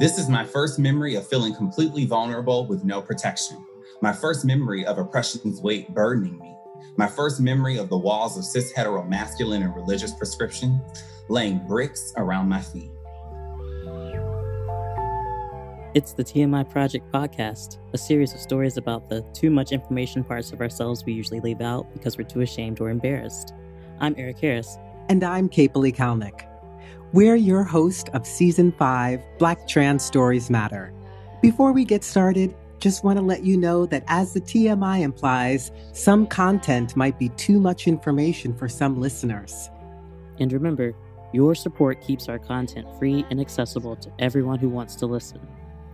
This is my first memory of feeling completely vulnerable with no protection. My first memory of oppression's weight burdening me. My first memory of the walls of cis heteromasculine and religious prescriptions laying bricks around my feet. It's the TMI Project Podcast, a series of stories about the too much information parts of ourselves we usually leave out because we're too ashamed or embarrassed. I'm Erik Harris. And I'm Kiebpoli Calnek. We're your host of Season 5, Black Trans Stories Matter. Before we get started, just want to let you know that as the TMI implies, some content might be too much information for some listeners. And remember, your support keeps our content free and accessible to everyone who wants to listen.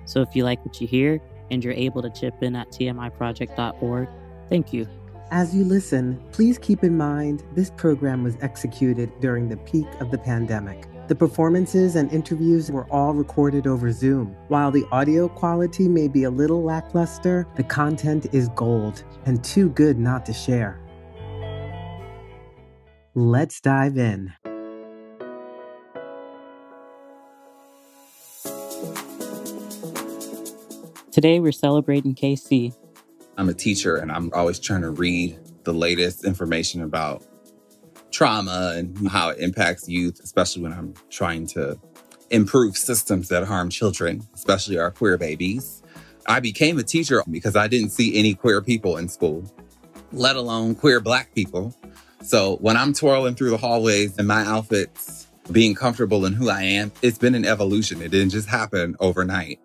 So if you like what you hear and you're able to chip in at tmiproject.org, thank you. As you listen, please keep in mind this program was executed during the peak of the pandemic. The performances and interviews were all recorded over Zoom. While the audio quality may be a little lackluster, the content is gold and too good not to share. Let's dive in. Today we're celebrating KC. I'm a teacher and I'm always trying to read the latest information about trauma and how it impacts youth, especially when I'm trying to improve systems that harm children, especially our queer babies. I became a teacher because I didn't see any queer people in school, let alone queer Black people. So when I'm twirling through the hallways in my outfits, being comfortable in who I am, it's been an evolution. It didn't just happen overnight.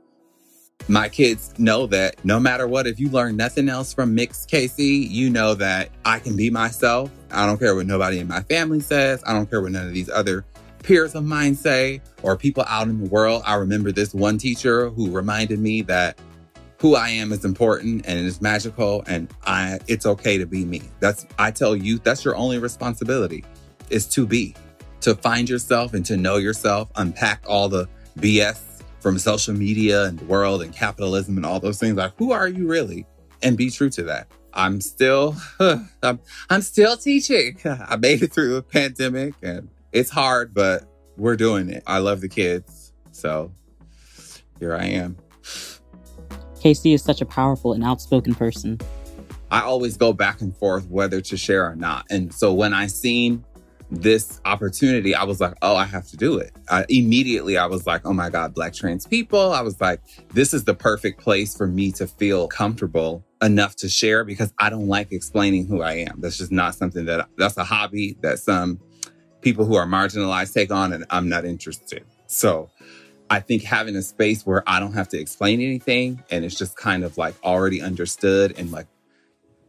My kids know that no matter what, if you learn nothing else from Mixed KC, you know that I can be myself. I don't care what nobody in my family says. I don't care what none of these other peers of mine say or people out in the world. I remember this one teacher who reminded me that who I am is important and it's magical and it's okay to be me. I tell youth, that's your only responsibility is to be, to find yourself and to know yourself, unpack all the BS from social media and the world and capitalism and all those things. Like, who are you really? And be true to that. I'm still teaching. I made it through the pandemic and it's hard, but we're doing it. I love the kids. So here I am. KC is such a powerful and outspoken person. I always go back and forth whether to share or not. And so when I seen this opportunity, I was like, oh, I have to do it. Immediately, I was like, oh my God, Black trans people. I was like, this is the perfect place for me to feel comfortable enough to share because I don't like explaining who I am. That's just not something that's a hobby that some people who are marginalized take on and I'm not interested. So I think having a space where I don't have to explain anything and it's just kind of like already understood and like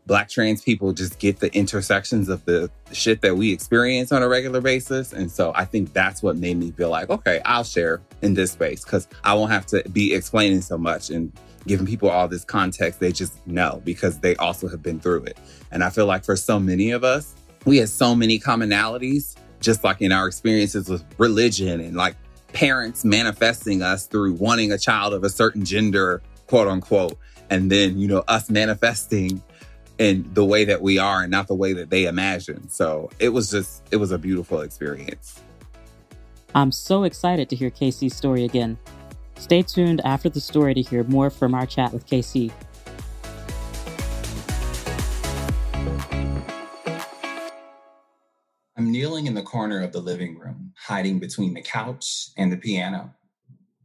Black trans people just get the intersections of the shit that we experience on a regular basis. And so I think that's what made me feel like, okay, I'll share in this space because I won't have to be explaining so much and giving people all this context. They just know because they also have been through it. And I feel like for so many of us, we have so many commonalities, just like in our experiences with religion and like parents manifesting us through wanting a child of a certain gender, quote unquote. And then, us manifesting in the way that we are and not the way that they imagine. So it was a beautiful experience. I'm so excited to hear KC's story again. Stay tuned after the story to hear more from our chat with KC. I'm kneeling in the corner of the living room, hiding between the couch and the piano.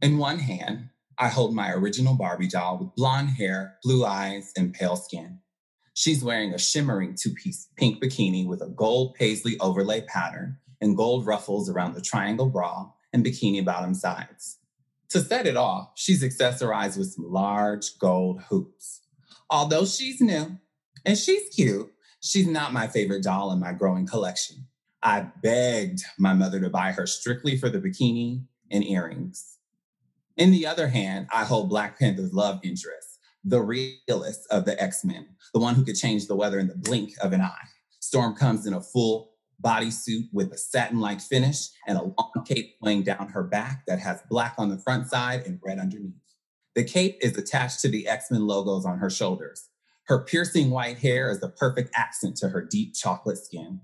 In one hand, I hold my original Barbie doll with blonde hair, blue eyes, and pale skin. She's wearing a shimmering two-piece pink bikini with a gold paisley overlay pattern and gold ruffles around the triangle bra and bikini bottom sides. To set it off, she's accessorized with some large gold hoops. Although she's new and she's cute, she's not my favorite doll in my growing collection. I begged my mother to buy her strictly for the bikini and earrings. In the other hand, I hold Black Panther's love interest, the realist of the X-Men, the one who could change the weather in the blink of an eye. Storm comes in a full bodysuit with a satin-like finish and a long cape flowing down her back that has black on the front side and red underneath. The cape is attached to the X-Men logos on her shoulders. Her piercing white hair is the perfect accent to her deep chocolate skin.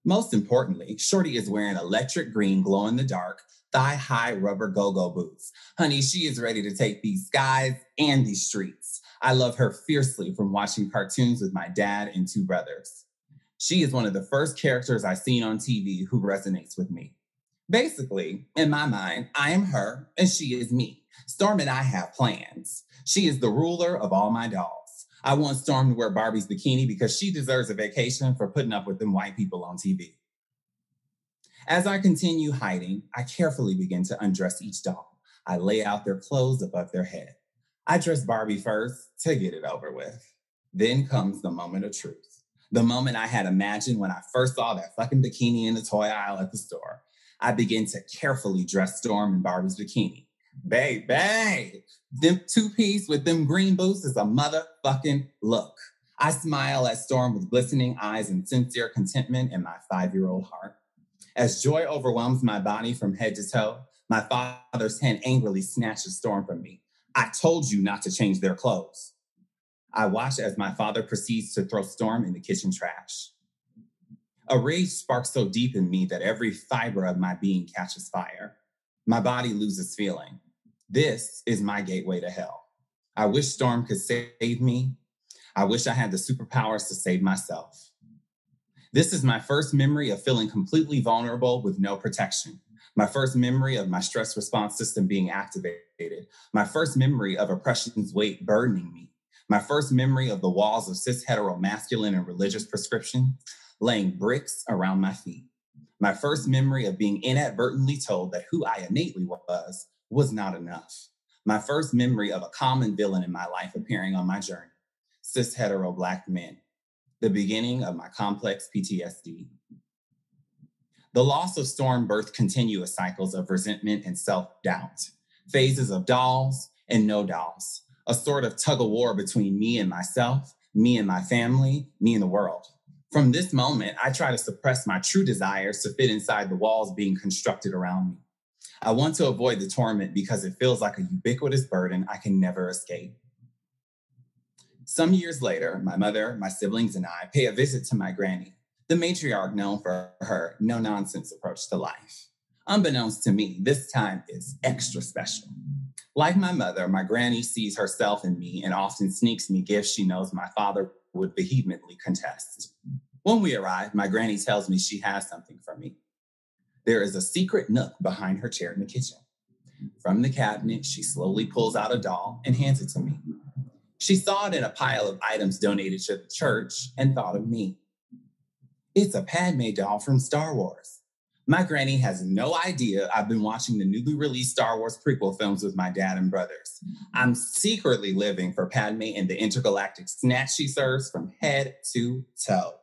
Most importantly, Shorty is wearing electric green glow-in-the-dark thigh-high rubber go-go boots. Honey, she is ready to take these skies and these streets. I love her fiercely from watching cartoons with my dad and two brothers. She is one of the first characters I've seen on TV who resonates with me. Basically, in my mind, I am her and she is me. Storm and I have plans. She is the ruler of all my dolls. I want Storm to wear Barbie's bikini because she deserves a vacation for putting up with them white people on TV. As I continue hiding, I carefully begin to undress each doll. I lay out their clothes above their head. I dress Barbie first to get it over with. Then comes the moment of truth. The moment I had imagined when I first saw that fucking bikini in the toy aisle at the store. I begin to carefully dress Storm in Barbie's bikini. Baby, them two-piece with them green boots is a motherfucking look. I smile at Storm with glistening eyes and sincere contentment in my 5-year-old heart. As joy overwhelms my body from head to toe, my father's hand angrily snatches Storm from me. I told you not to change their clothes. I watch as my father proceeds to throw Storm in the kitchen trash. A rage sparks so deep in me that every fiber of my being catches fire. My body loses feeling. This is my gateway to hell. I wish Storm could save me. I wish I had the superpowers to save myself. This is my first memory of feeling completely vulnerable with no protection. My first memory of my stress response system being activated. My first memory of oppression's weight burdening me. My first memory of the walls of cis-hetero masculine and religious prescription laying bricks around my feet. My first memory of being inadvertently told that who I innately was not enough. My first memory of a common villain in my life appearing on my journey. Cis-hetero Black men. The beginning of my complex PTSD. The loss of Storm birthed continuous cycles of resentment and self-doubt. Phases of dolls and no dolls. A sort of tug-of-war between me and myself, me and my family, me and the world. From this moment, I try to suppress my true desires to fit inside the walls being constructed around me. I want to avoid the torment because it feels like a ubiquitous burden I can never escape. Some years later, my mother, my siblings, and I pay a visit to my granny, the matriarch known for her no-nonsense approach to life. Unbeknownst to me, this time is extra special. Like my mother, my granny sees herself in me and often sneaks me gifts she knows my father would vehemently contest. When we arrive, my granny tells me she has something for me. There is a secret nook behind her chair in the kitchen. From the cabinet, she slowly pulls out a doll and hands it to me. She saw it in a pile of items donated to the church and thought of me. It's a Padme doll from Star Wars. My granny has no idea I've been watching the newly released Star Wars prequel films with my dad and brothers. I'm secretly living for Padme and the intergalactic snacks she serves from head to toe.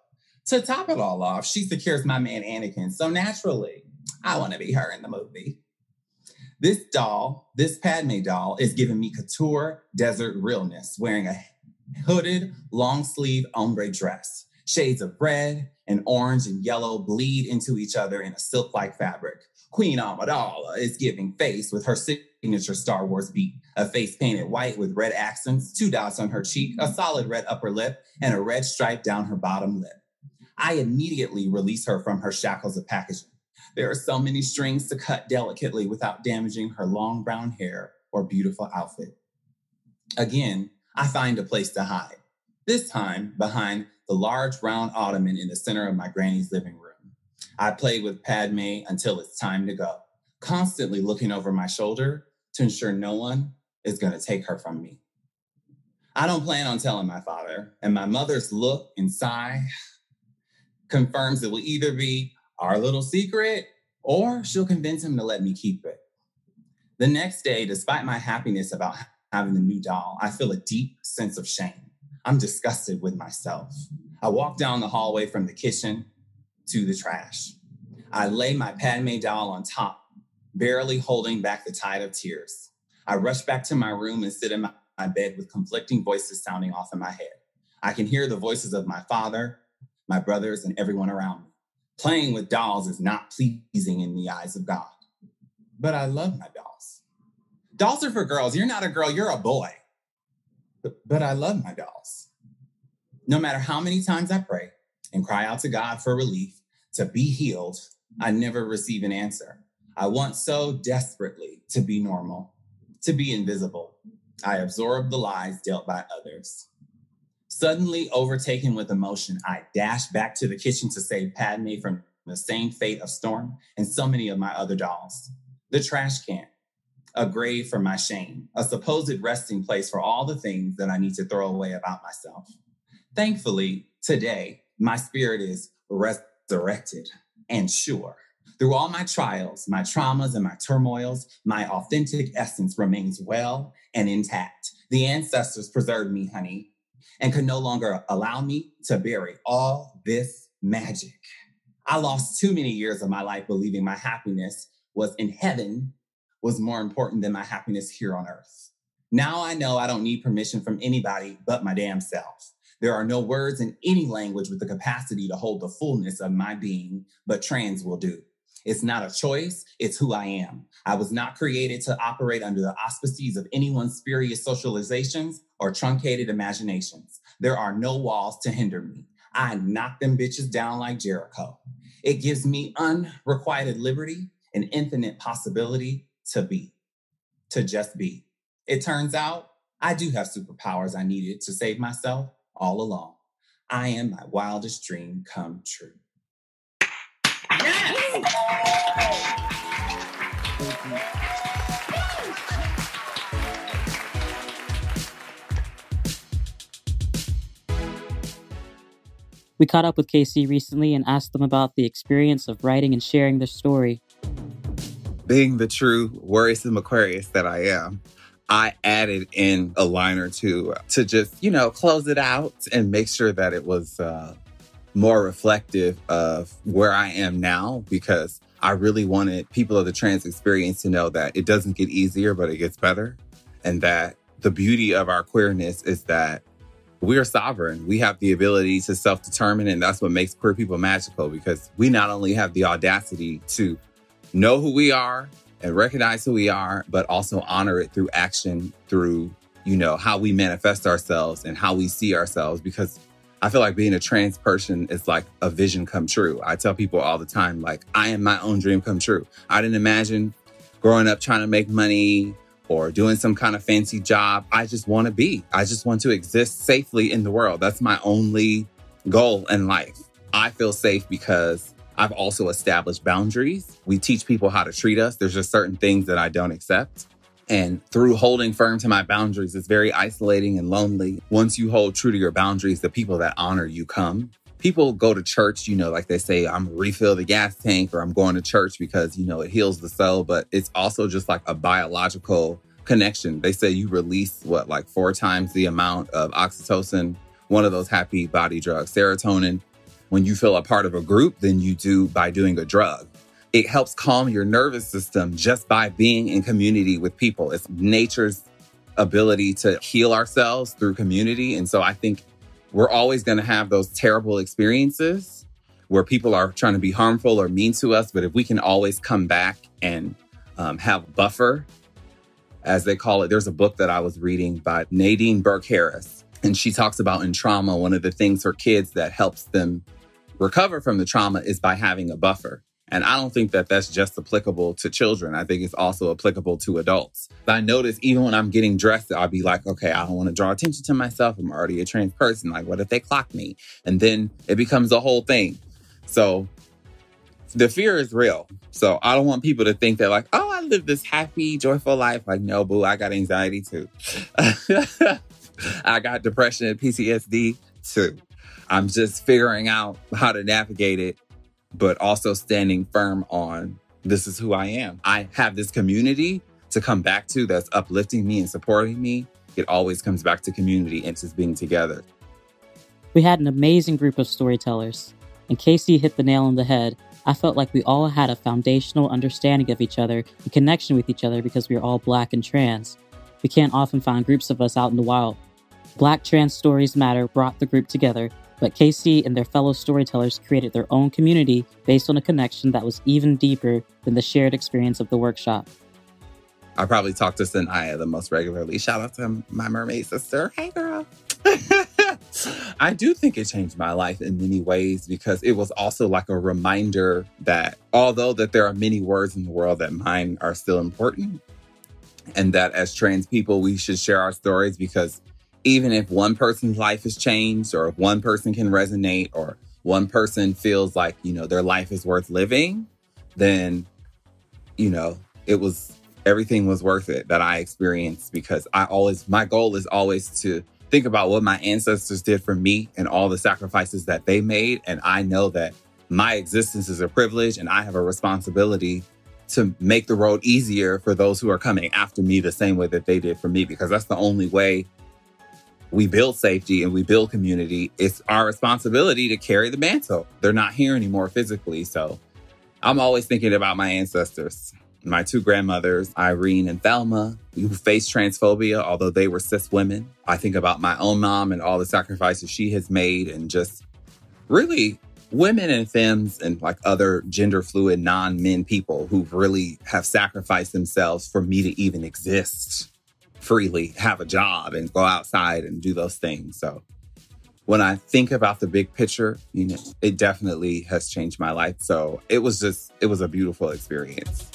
To top it all off, she secures my man Anakin, so naturally, I want to be her in the movie. This doll, this Padme doll, is giving me couture desert realness, wearing a hooded, long-sleeve ombre dress. Shades of red and orange and yellow bleed into each other in a silk-like fabric. Queen Amidala is giving face with her signature Star Wars beat, a face painted white with red accents, 2 dots on her cheek, a solid red upper lip, and a red stripe down her bottom lip. I immediately release her from her shackles of packaging. There are so many strings to cut delicately without damaging her long brown hair or beautiful outfit. Again, I find a place to hide, this time behind the large round ottoman in the center of my granny's living room. I play with Padme until it's time to go, constantly looking over my shoulder to ensure no one is going to take her from me. I don't plan on telling my father, and my mother's look and sigh confirms it will either be our little secret or she'll convince him to let me keep it. The next day, despite my happiness about having the new doll, I feel a deep sense of shame. I'm disgusted with myself. I walk down the hallway from the kitchen to the trash. I lay my Padme doll on top, barely holding back the tide of tears. I rush back to my room and sit in my bed with conflicting voices sounding off in my head. I can hear the voices of my father, my brothers, and everyone around me. Playing with dolls is not pleasing in the eyes of God. But I love my dolls. Dolls are for girls. You're not a girl, you're a boy. But I love my dolls. No matter how many times I pray and cry out to God for relief, to be healed, I never receive an answer. I want so desperately to be normal, to be invisible. I absorbed the lies dealt by others. Suddenly overtaken with emotion, I dashed back to the kitchen to save Padme from the same fate of Storm and so many of my other dolls. The trash can, a grave for my shame, a supposed resting place for all the things that I need to throw away about myself. Thankfully, today, my spirit is resurrected and sure. Through all my trials, my traumas, and my turmoils, my authentic essence remains well and intact. The ancestors preserved me, honey, and could no longer allow me to bury all this magic. I lost too many years of my life believing my happiness was in heaven was more important than my happiness here on earth. Now I know I don't need permission from anybody but my damn self. There are no words in any language with the capacity to hold the fullness of my being, but trans will do. It's not a choice, it's who I am. I was not created to operate under the auspices of anyone's spurious socializations or truncated imaginations. There are no walls to hinder me. I knock them bitches down like Jericho. It gives me unrequited liberty and infinite possibility to be, to just be. It turns out I do have superpowers I needed to save myself all along. I am my wildest dream come true. We caught up with Cece recently and asked them about the experience of writing and sharing their story. Being the true worrisome Aquarius that I am, I added in a line or two to just, close it out and make sure that it was more reflective of where I am now, because I really wanted people of the trans experience to know that it doesn't get easier, but it gets better. And that the beauty of our queerness is that we are sovereign. We have the ability to self-determine, and that's what makes queer people magical, because we not only have the audacity to know who we are and recognize who we are, but also honor it through action, through, how we manifest ourselves and how we see ourselves. Because I feel like being a trans person is like a vision come true. I tell people all the time, like, I am my own dream come true. I didn't imagine growing up trying to make money or doing some kind of fancy job. I just want to be. I just want to exist safely in the world. That's my only goal in life. I feel safe because I've also established boundaries. We teach people how to treat us. There's just certain things that I don't accept. And through holding firm to my boundaries, it's very isolating and lonely. Once you hold true to your boundaries, the people that honor you come. People go to church, like they say, I'm refill the gas tank, or I'm going to church because, it heals the soul. But it's also just like a biological connection. They say you release 4 times the amount of oxytocin, one of those happy body drugs, serotonin, when you feel a part of a group than you do by doing a drug. It helps calm your nervous system just by being in community with people. It's nature's ability to heal ourselves through community. And so I think we're always going to have those terrible experiences where people are trying to be harmful or mean to us. But if we can always come back and have buffer, as they call it. There's a book that I was reading by Nadine Burke-Harris, and she talks about in trauma, one of the things for kids that helps them recover from the trauma is by having a buffer. And I don't think that that's just applicable to children. I think it's also applicable to adults. I notice even when I'm getting dressed, I'll be like, okay, I don't want to draw attention to myself. I'm already a trans person. Like, what if they clock me? And then it becomes a whole thing. So the fear is real. So I don't want people to think that like, oh, I live this happy, joyful life. Like, no, boo, I got anxiety too. I got depression and PTSD too. I'm just figuring out how to navigate it, but also standing firm on this is who I am. I have this community to come back to that's uplifting me and supporting me. It always comes back to community and just being together. We had an amazing group of storytellers, and Cece hit the nail on the head. I felt like we all had a foundational understanding of each other and connection with each other because we are all Black and trans. We can't often find groups of us out in the wild. Black Trans Stories Matter brought the group together, but Cece and their fellow storytellers created their own community based on a connection that was even deeper than the shared experience of the workshop. I probably talk to Sanaya the most regularly. Shout out to my mermaid sister. Hey, girl. I do think it changed my life in many ways because it was also like a reminder that although that there are many words in the world, that mine are still important. And that as trans people, we should share our stories because even if one person's life has changed or if one person can resonate or one person feels like, their life is worth living, then, everything was worth it that I experienced because my goal is always to think about what my ancestors did for me and all the sacrifices that they made. And I know that my existence is a privilege and I have a responsibility to make the road easier for those who are coming after me the same way that they did for me, because that's the only way we build safety and we build community. It's our responsibility to carry the mantle. They're not here anymore physically. So I'm always thinking about my ancestors. My two grandmothers, Irene and Thelma, who faced transphobia, although they were cis women. I think about my own mom and all the sacrifices she has made and just really women and femmes and like other gender fluid non-men people who really have sacrificed themselves for me to even exist freely, have a job and go outside and do those things. So when I think about the big picture, it definitely has changed my life. So it was a beautiful experience.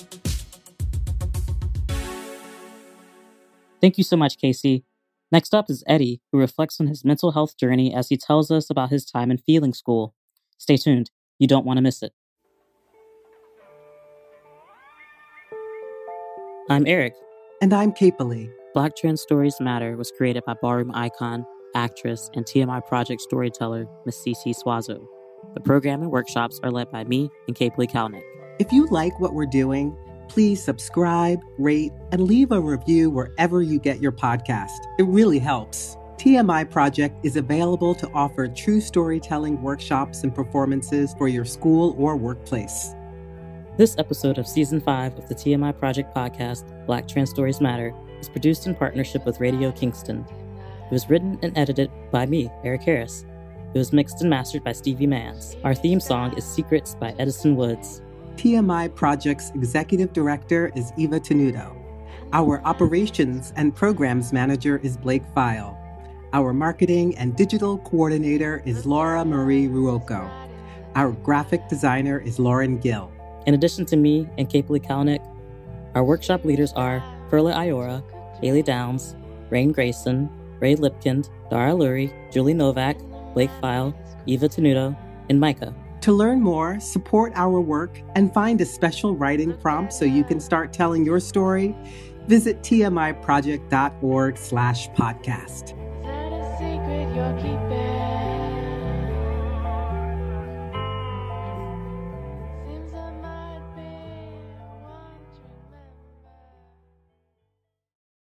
Thank you so much, Casey. Next up is Eddie, who reflects on his mental health journey as he tells us about his time in feeling school. Stay tuned. You don't want to miss it. I'm Erik. And I'm Kiebpoli. Black Trans Stories Matter was created by ballroom icon, actress, and TMI Project Storyteller, Miss Cece Suazo. The program and workshops are led by me and Kiebpoli Calnek. If you like what we're doing, please subscribe, rate, and leave a review wherever you get your podcast. It really helps. TMI Project is available to offer true storytelling workshops and performances for your school or workplace. This episode of Season 5 of the TMI Project Podcast, Black Trans Stories Matter, is produced in partnership with Radio Kingston. It was written and edited by me, Erik Harris. It was mixed and mastered by Stevie Manns. Our theme song is Secrets by Edison Woods. TMI Project's executive director is Eva Tenuto. Our operations and programs manager is Blake File. Our marketing and digital coordinator is Laura Marie Ruocco. Our graphic designer is Lauren Gill. In addition to me and Kiebpoli Calnek, our workshop leaders are Perla Iora, Haley Downs, Rain Grayson, Ray Lipkind, Dara Lurie, Julie Novak, Blake File, Eva Tenuto, and Micah. To learn more, support our work, and find a special writing prompt so you can start telling your story, visit tmiproject.org/podcast.